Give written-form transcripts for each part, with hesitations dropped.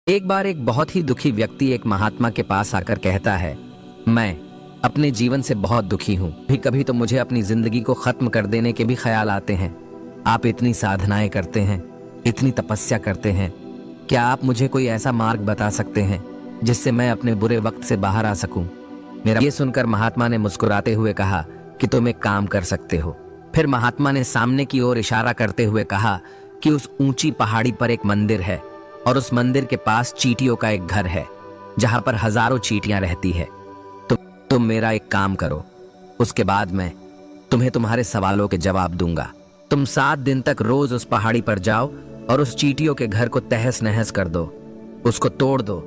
एक बार एक बहुत ही दुखी व्यक्ति एक महात्मा के पास आकर कहता है, मैं अपने जीवन से बहुत दुखी हूँ। भी कभी तो मुझे अपनी जिंदगी को खत्म कर देने के भी ख्याल आते हैं। आप इतनी साधनाएं करते हैं, इतनी तपस्या करते हैं, क्या आप मुझे कोई ऐसा मार्ग बता सकते हैं जिससे मैं अपने बुरे वक्त से बाहर आ सकूं? मेरा ये सुनकर महात्मा ने मुस्कुराते हुए कहा कि तुम एक काम कर सकते हो। फिर महात्मा ने सामने की ओर इशारा करते हुए कहा कि उस ऊंची पहाड़ी पर एक मंदिर है और उस मंदिर के पास चींटियों का एक घर है जहां पर हजारों चींटियां रहती है। तुम मेरा एक काम करो, उसके बाद मैं तुम्हें तुम्हारे सवालों के जवाब दूंगा। तुम 7 दिन तक रोज उस पहाड़ी पर जाओ और उस चींटियों के घर को तहस नहस कर दो, उसको तोड़ दो।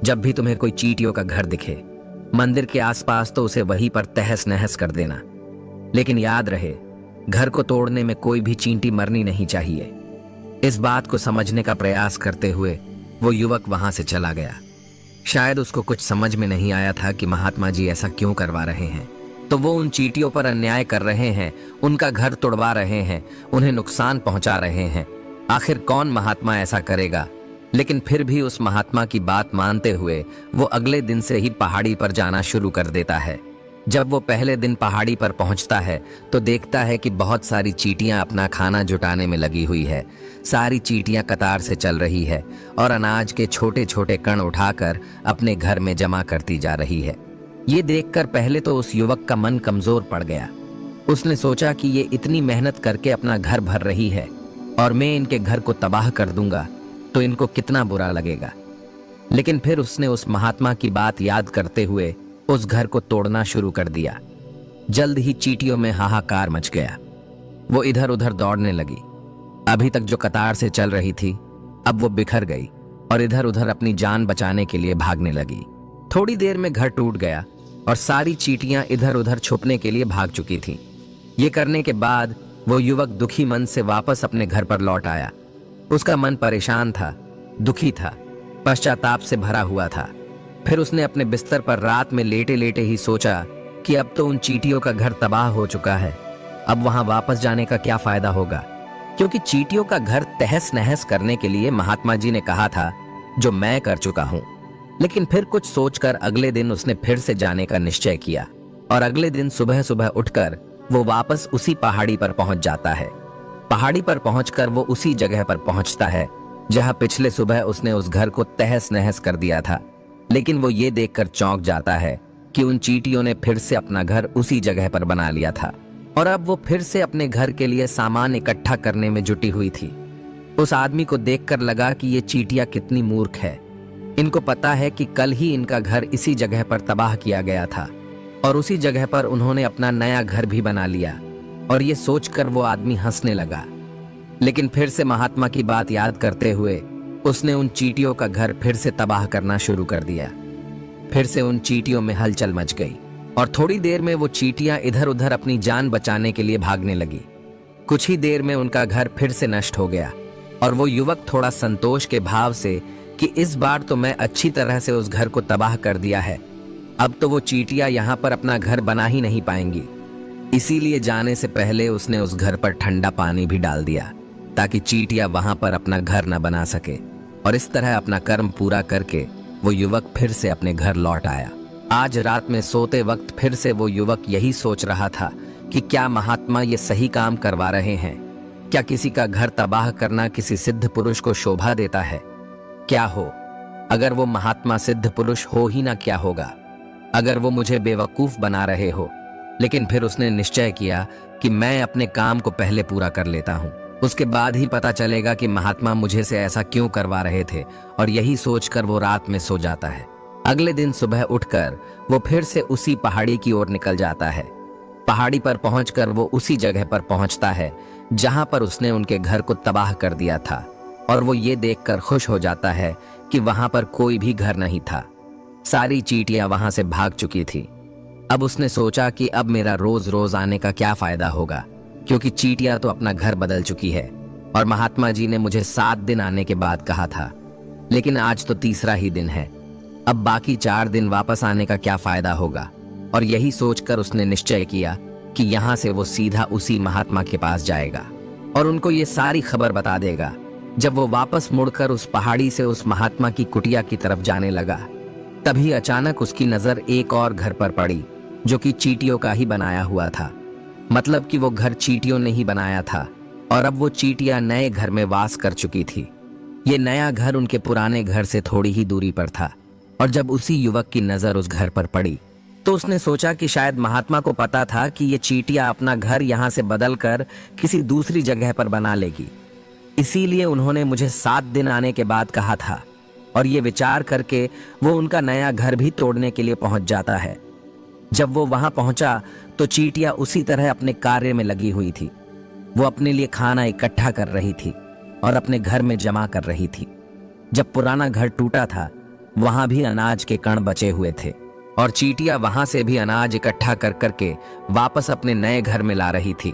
जब भी तुम्हें कोई चींटियों का घर दिखे मंदिर के आसपास तो उसे वहीं पर तहस नहस कर देना। लेकिन याद रहे, घर को तोड़ने में कोई भी चींटी मरनी नहीं चाहिए। इस बात को समझने का प्रयास करते हुए वो युवक वहां से चला गया। शायद उसको कुछ समझ में नहीं आया था कि महात्मा जी ऐसा क्यों करवा रहे हैं। तो वो उन चींटियों पर अन्याय कर रहे हैं, उनका घर तोड़वा रहे हैं, उन्हें नुकसान पहुंचा रहे हैं। आखिर कौन महात्मा ऐसा करेगा? लेकिन फिर भी उस महात्मा की बात मानते हुए वो अगले दिन से ही पहाड़ी पर जाना शुरू कर देता है। जब वो पहले दिन पहाड़ी पर पहुंचता है तो देखता है कि बहुत सारी चींटियां अपना खाना जुटाने में लगी हुई है। सारी चींटियां कतार से चल रही है और अनाज के छोटे छोटे कण उठाकर अपने घर में जमा करती जा रही है। ये देखकर पहले तो उस युवक का मन कमजोर पड़ गया। उसने सोचा कि ये इतनी मेहनत करके अपना घर भर रही है और मैं इनके घर को तबाह कर दूंगा तो इनको कितना बुरा लगेगा। लेकिन फिर उसने उस महात्मा की बात याद करते हुए उस घर को तोड़ना शुरू कर दिया। जल्द ही चींटियों में हाहाकार मच गया। वो इधर उधर दौड़ने लगी। अभी तक जो कतार से चल रही थी अब वो बिखर गई और इधर उधर अपनी जान बचाने के लिए भागने लगी। थोड़ी देर में घर टूट गया और सारी चींटियां इधर उधर छुपने के लिए भाग चुकी थीं। ये करने के बाद वो युवक दुखी मन से वापस अपने घर पर लौट आया। उसका मन परेशान था, दुखी था, पश्चाताप से भरा हुआ था। फिर उसने अपने बिस्तर पर रात में लेटे लेटे ही सोचा कि अब तो उन चींटियों का घर तबाह हो चुका है, अब वहां वापस जाने का क्या फायदा होगा, क्योंकि चींटियों का घर तहस नहस करने के लिए महात्मा जी ने कहा था, जो मैं कर चुका हूं। लेकिन फिर कुछ सोचकर अगले दिन उसने फिर से जाने का निश्चय किया और अगले दिन सुबह सुबह उठकर वो वापस उसी पहाड़ी पर पहुंच जाता है। पहाड़ी पर पहुंचकर वो उसी जगह पर पहुंचता है जहां पिछले सुबह उसने उस घर को तहस नहस कर दिया था। लेकिन वो ये देखकर चौंक जाता है कि उन चींटियों ने फिर से अपना घर उसी जगह पर बना लिया था और अब वो फिर से अपने घर के लिए सामान इकट्ठा करने में जुटी हुई थी। उस आदमी को देखकर लगा कि ये चींटियां कितनी मूर्ख है। इनको पता है कि कल ही इनका घर इसी जगह पर तबाह किया गया था और उसी जगह पर उन्होंने अपना नया घर भी बना लिया। और ये सोचकर वो आदमी हंसने लगा। लेकिन फिर से महात्मा की बात याद करते हुए उसने उन चींटियों का घर फिर से तबाह करना शुरू कर दिया। फिर से उन चींटियों में हलचल मच गई और थोड़ी देर में वो चींटियां इधर उधर अपनी जान बचाने के लिए भागने लगी। कुछ ही देर में उनका घर फिर से नष्ट हो गया और वो युवक थोड़ा संतोष के भाव से कि इस बार तो मैं अच्छी तरह से उस घर को तबाह कर दिया है, अब तो वो चींटियां यहाँ पर अपना घर बना ही नहीं पाएंगी। इसीलिए जाने से पहले उसने उस घर पर ठंडा पानी भी डाल दिया ताकि चींटियां वहां पर अपना घर न बना सके। और इस तरह अपना कर्म पूरा करके वो युवक फिर से अपने घर लौट आया। आज रात में सोते वक्त फिर से वो युवक यही सोच रहा था कि क्या महात्मा ये सही काम करवा रहे हैं? क्या किसी का घर तबाह करना किसी सिद्ध पुरुष को शोभा देता है? क्या हो अगर वो महात्मा सिद्ध पुरुष हो ही ना, क्या होगा अगर वो मुझे बेवकूफ बना रहे हो? लेकिन फिर उसने निश्चय किया कि मैं अपने काम को पहले पूरा कर लेता हूँ, उसके बाद ही पता चलेगा कि महात्मा मुझे से ऐसा क्यों करवा रहे थे। और यही सोचकर वो रात में सो जाता है। अगले दिन सुबह उठकर वो फिर से उसी पहाड़ी की ओर निकल जाता है। पहाड़ी पर पहुंचकर वो उसी जगह पर पहुंचता है जहां पर उसने उनके घर को तबाह कर दिया था और वो ये देखकर खुश हो जाता है कि वहां पर कोई भी घर नहीं था। सारी चींटियां वहां से भाग चुकी थी। अब उसने सोचा कि अब मेरा रोज रोज आने का क्या फायदा होगा, क्योंकि चींटियां तो अपना घर बदल चुकी है और महात्मा जी ने मुझे 7 दिन आने के बाद कहा था। लेकिन आज तो तीसरा ही दिन है, अब बाकी 4 दिन वापस आने का क्या फायदा होगा। और यही सोचकर उसने निश्चय किया कि यहाँ से वो सीधा उसी महात्मा के पास जाएगा और उनको ये सारी खबर बता देगा जब वो वापस मुड़कर उस पहाड़ी से उस महात्मा की कुटिया की तरफ जाने लगा, तभी अचानक उसकी नजर एक और घर पर पड़ी जो कि चींटियों का ही बनाया हुआ था। मतलब कि वो घर चींटियों ने ही बनाया था और अब वो चींटियां नए घर में वास कर चुकी थी। ये नया घर उनके पुराने घर से थोड़ी ही दूरी पर था और जब उसी युवक की नजर उस घर पर पड़ी तो उसने सोचा कि शायद महात्मा को पता था कि ये चींटियां अपना घर यहाँ से बदल कर किसी दूसरी जगह पर बना लेगी, इसीलिए उन्होंने मुझे 7 दिन आने के बाद कहा था। और ये विचार करके वो उनका नया घर भी तोड़ने के लिए पहुंच जाता है। जब वो वहां पहुंचा तो चींटियां उसी तरह अपने कार्य में लगी हुई थी। वो अपने लिए खाना इकट्ठा कर रही थी और अपने घर में जमा कर रही थी। जब पुराना घर टूटा था वहां भी अनाज के कण बचे हुए थे और चींटियां वहां से भी अनाज इकट्ठा कर करके वापस अपने नए घर में ला रही थी।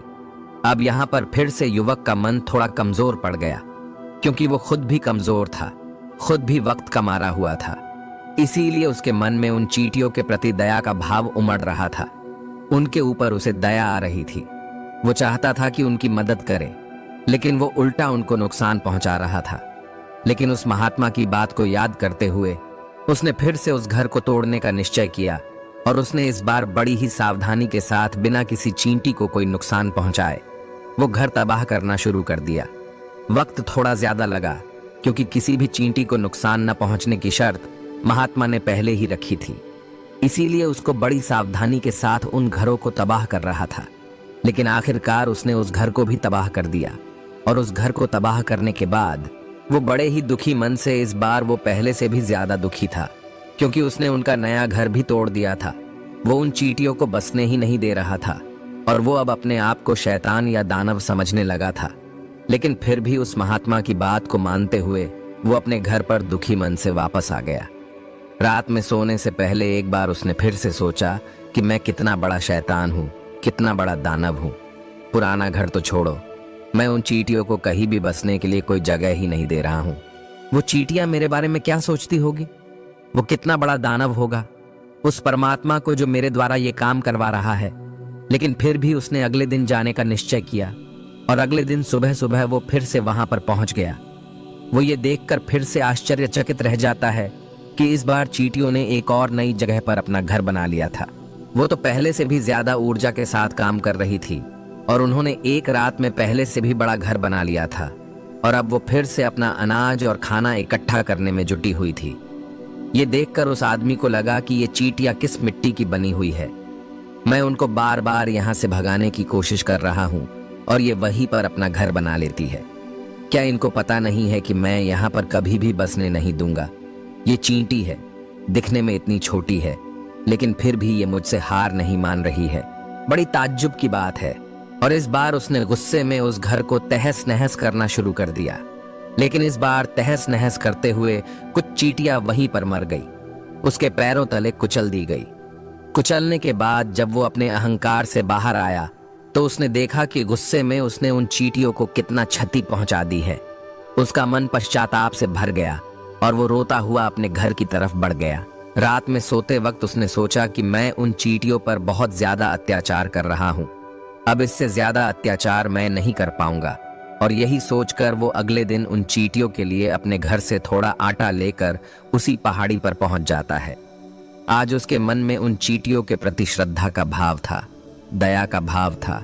अब यहाँ पर फिर से युवक का मन थोड़ा कमजोर पड़ गया, क्योंकि वो खुद भी कमजोर था, खुद भी वक्त का मारा हुआ था। इसीलिए उसके मन में उन चींटियों के प्रति दया का भाव उमड़ रहा था। उनके ऊपर उसे दया आ रही थी। वो चाहता था कि उनकी मदद करे, लेकिन वो उल्टा उनको नुकसान पहुंचा रहा था। लेकिन उस महात्मा की बात को याद करते हुए उसने फिर से उस घर को तोड़ने का निश्चय किया और उसने इस बार बड़ी ही सावधानी के साथ बिना किसी चींटी को कोई नुकसान पहुंचाए वो घर तबाह करना शुरू कर दिया। वक्त थोड़ा ज्यादा लगा, क्योंकि किसी भी चींटी को नुकसान न पहुंचने की शर्त महात्मा ने पहले ही रखी थी। इसीलिए उसको बड़ी सावधानी के साथ उन घरों को तबाह कर रहा था। लेकिन आखिरकार उसने उस घर को भी तबाह कर दिया और उस घर को तबाह करने के बाद वो बड़े ही दुखी मन से, इस बार वो पहले से भी ज्यादा दुखी था, क्योंकि उसने उनका नया घर भी तोड़ दिया था। वो उन चींटियों को बसने ही नहीं दे रहा था और वो अब अपने आप को शैतान या दानव समझने लगा था। लेकिन फिर भी उस महात्मा की बात को मानते हुए वो अपने घर पर दुखी मन से वापस आ गया। रात में सोने से पहले एक बार उसने फिर से सोचा कि मैं कितना बड़ा शैतान हूँ, कितना बड़ा दानव हूँ। पुराना घर तो छोड़ो, मैं उन चींटियों को कहीं भी बसने के लिए कोई जगह ही नहीं दे रहा हूँ। वो चींटियां मेरे बारे में क्या सोचती होगी? वो कितना बड़ा दानव होगा उस परमात्मा को जो मेरे द्वारा ये काम करवा रहा है। लेकिन फिर भी उसने अगले दिन जाने का निश्चय किया और अगले दिन सुबह सुबह वो फिर से वहां पर पहुंच गया। वो ये देखकर फिर से आश्चर्यचकित रह जाता है कि इस बार चींटियों ने एक और नई जगह पर अपना घर बना लिया था। वो तो पहले से भी ज्यादा ऊर्जा के साथ काम कर रही थी और उन्होंने एक रात में पहले से भी बड़ा घर बना लिया था और अब वो फिर से अपना अनाज और खाना इकट्ठा करने में जुटी हुई थी। ये देखकर उस आदमी को लगा कि ये चींटियां किस मिट्टी की बनी हुई है। मैं उनको बार बार यहाँ से भगाने की कोशिश कर रहा हूँ और ये वहीं पर अपना घर बना लेती है। क्या इनको पता नहीं है कि मैं यहाँ पर कभी भी बसने नहीं दूंगा? ये चींटी है, दिखने में इतनी छोटी है, लेकिन फिर भी ये मुझसे हार नहीं मान रही है। बड़ी ताज्जुब की बात है। और इस बार उसने गुस्से में उस घर को तहस नहस करना शुरू कर दिया। लेकिन इस बार तहस नहस करते हुए कुछ चींटियां वहीं पर मर गई, उसके पैरों तले कुचल दी गई। कुचलने के बाद जब वो अपने अहंकार से बाहर आया तो उसने देखा कि गुस्से में उसने उन चींटियों को कितना क्षति पहुंचा दी है। उसका मन पश्चाताप से भर गया और वो रोता हुआ अपने घर की तरफ बढ़ गया। रात में सोते वक्त उसने सोचा कि मैं उन चींटियों पर बहुत ज्यादा अत्याचार कर रहा हूँ, अब इससे ज्यादा अत्याचार मैं नहीं कर पाऊंगा। और यही सोचकर वो अगले दिन उन चींटियों के लिए अपने घर से थोड़ा आटा लेकर उसी पहाड़ी पर पहुंच जाता है। आज उसके मन में उन चींटियों के प्रति श्रद्धा का भाव था, दया का भाव था।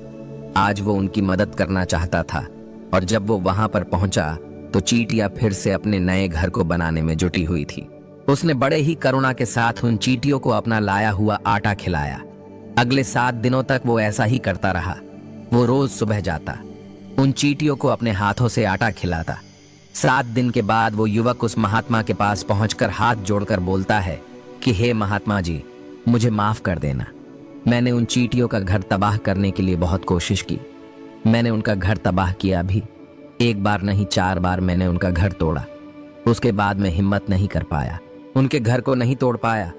आज वो उनकी मदद करना चाहता था और जब वो वहां पर पहुंचा तो चींटियां फिर से अपने नए घर को बनाने में जुटी हुई थी। उसने बड़े ही करुणा के साथ उन चींटियों को अपना लाया हुआ आटा खिलाया। अगले 7 दिनों तक वो ऐसा ही करता रहा। वो रोज सुबह जाता, उन चींटियों को अपने हाथों से आटा खिलाता। 7 दिन के बाद वो युवक उस महात्मा के पास पहुंचकर हाथ जोड़कर बोलता है कि हे महात्मा जी, मुझे माफ कर देना। मैंने उन चींटियों का घर तबाह करने के लिए बहुत कोशिश की। मैंने उनका घर तबाह किया भी, 1 बार नहीं 4 बार मैंने उनका घर तोड़ा। उसके बाद मैं हिम्मत नहीं कर पाया, उनके घर को नहीं तोड़ पाया।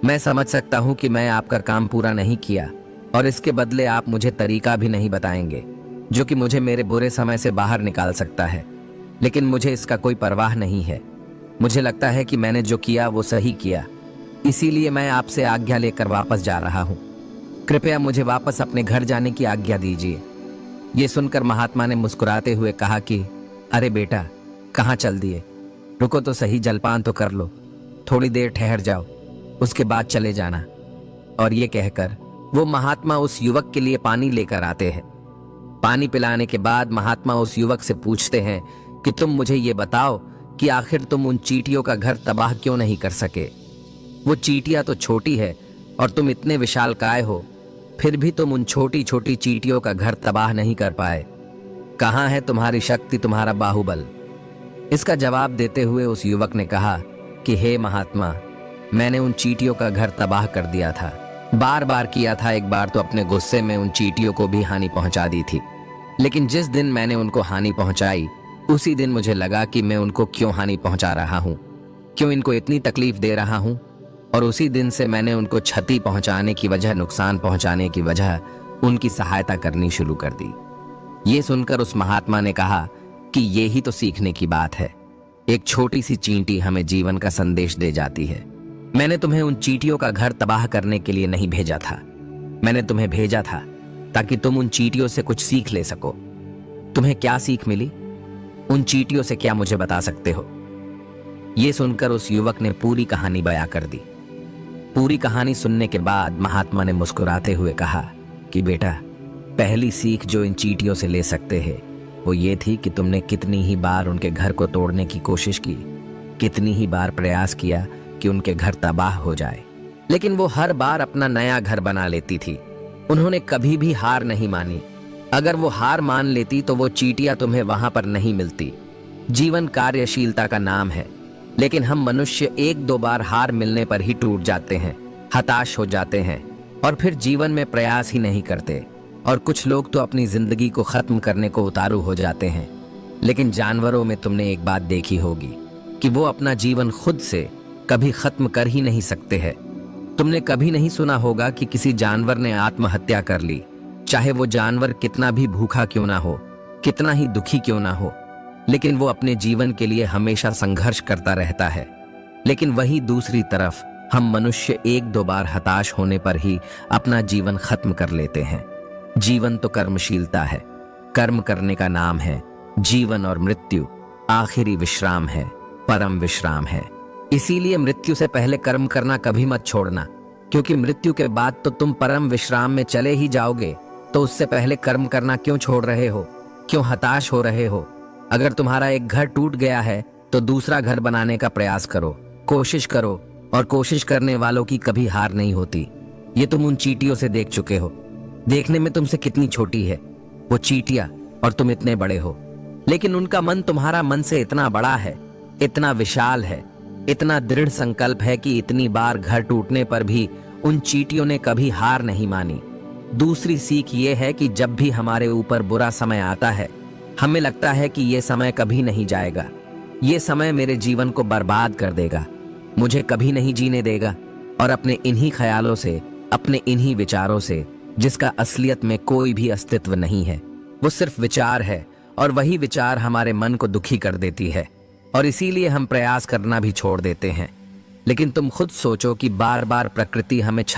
मैं समझ सकता हूं कि मैं आपका काम पूरा नहीं किया और इसके बदले आप मुझे तरीका भी नहीं बताएंगे जो कि मुझे मेरे बुरे समय से बाहर निकाल सकता है। लेकिन मुझे इसका कोई परवाह नहीं है। मुझे लगता है कि मैंने जो किया वो सही किया, इसीलिए मैं आपसे आज्ञा लेकर वापस जा रहा हूँ। कृपया मुझे वापस अपने घर जाने की आज्ञा दीजिए। ये सुनकर महात्मा ने मुस्कुराते हुए कहा कि अरे बेटा, कहाँ चल दिए? रुको तो सही, जलपान तो कर लो, थोड़ी देर ठहर जाओ, उसके बाद चले जाना। और ये कहकर वो महात्मा उस युवक के लिए पानी लेकर आते हैं। पानी पिलाने के बाद महात्मा उस युवक से पूछते हैं कि तुम मुझे ये बताओ कि आखिर तुम उन चींटियों का घर तबाह क्यों नहीं कर सके? वो चींटियां तो छोटी है और तुम इतने विशालकाय हो, फिर भी तुम उन छोटी छोटी चींटियों का घर तबाह नहीं कर पाए। कहाँ है तुम्हारी शक्ति, तुम्हारा बाहुबल? इसका जवाब देते हुए उस युवक ने कहा कि हे महात्मा, मैंने उन चींटियों का घर तबाह कर दिया था, बार बार किया था। एक बार तो अपने गुस्से में उन चींटियों को भी हानि पहुंचा दी थी, लेकिन जिस दिन मैंने उनको हानि पहुंचाई उसी दिन मुझे लगा कि मैं उनको क्यों हानि पहुंचा रहा हूं, क्यों इनको इतनी तकलीफ दे रहा हूं, और उसी दिन से मैंने उनको क्षति पहुंचाने की वजह, नुकसान पहुंचाने की वजह उनकी सहायता करनी शुरू कर दी। ये सुनकर उस महात्मा ने कहा कि ये ही तो सीखने की बात है। एक छोटी सी चींटी हमें जीवन का संदेश दे जाती है। मैंने तुम्हें उन चींटियों का घर तबाह करने के लिए नहीं भेजा था, मैंने तुम्हें भेजा था ताकि तुम उन चींटियों से कुछ सीख ले सको। तुम्हें क्या सीख मिली? उन चींटियों से क्या मुझे बता सकते हो? ये सुनकर उस युवक ने पूरी कहानी बयां कर दी। पूरी कहानी सुनने के बाद महात्मा ने मुस्कुराते हुए कहा कि बेटा, पहली सीख जो इन चींटियों से ले सकते हैं वो ये थी कि तुमने कितनी ही बार उनके घर को तोड़ने की कोशिश की, कितनी ही बार प्रयास किया कि उनके घर तबाह हो जाए, लेकिन वो हर बार अपना नया घर बना लेती थी। उन्होंने कभी भी हार नहीं मानी। अगर वो हार मान लेती तो वो चींटियां तुम्हें वहां पर नहीं मिलती। जीवन कार्यशीलता का नाम है, लेकिन हम मनुष्य एक दो बार हार मिलने पर ही टूट जाते हैं, हताश हो जाते हैं और फिर जीवन में प्रयास ही नहीं करते। और कुछ लोग तो अपनी जिंदगी को खत्म करने को उतारू हो जाते हैं। लेकिन जानवरों में तुमने एक बात देखी होगी कि वो अपना जीवन खुद से कभी खत्म कर ही नहीं सकते हैं। तुमने कभी नहीं सुना होगा कि किसी जानवर ने आत्महत्या कर ली, चाहे वो जानवर कितना भी भूखा क्यों ना हो, कितना ही दुखी क्यों ना हो, लेकिन वो अपने जीवन के लिए हमेशा संघर्ष करता रहता है। लेकिन वही दूसरी तरफ हम मनुष्य एक दो बार हताश होने पर ही अपना जीवन खत्म कर लेते हैं। जीवन तो कर्मशीलता है, कर्म करने का नाम है। जीवन और मृत्यु आखिरी विश्राम है, परम विश्राम है। इसीलिए मृत्यु से पहले कर्म करना कभी मत छोड़ना, क्योंकि मृत्यु के बाद तो तुम परम विश्राम में चले ही जाओगे। तो उससे पहले कर्म करना क्यों छोड़ रहे हो? क्यों हताश हो रहे हो? अगर तुम्हारा एक घर टूट गया है तो दूसरा घर बनाने का प्रयास करो, कोशिश करो, और कोशिश करने वालों की कभी हार नहीं होती। ये तुम उन चींटियों से देख चुके हो। देखने में तुमसे कितनी छोटी है वो चींटियां और तुम इतने बड़े हो, लेकिन उनका मन तुम्हारा मन से इतना बड़ा है, इतना विशाल है, इतना दृढ़ संकल्प है कि इतनी बार घर टूटने पर भी उन चींटियों ने कभी हार नहीं मानी। दूसरी सीख ये है कि जब भी हमारे ऊपर बुरा समय आता है, हमें लगता है कि ये समय कभी नहीं जाएगा, ये समय मेरे जीवन को बर्बाद कर देगा, मुझे कभी नहीं जीने देगा। और अपने इन्हीं ख्यालों से, अपने इन्हीं विचारों से, जिसका असलियत में कोई भी अस्तित्व नहीं है, वो सिर्फ विचार है, और वही विचार हमारे मन को दुखी कर देती है और इसीलिए हम प्रयास करना भी छोड़ देते हैं। लेकिन तुम खुद सोचो कि बार बार प्रकृति हमें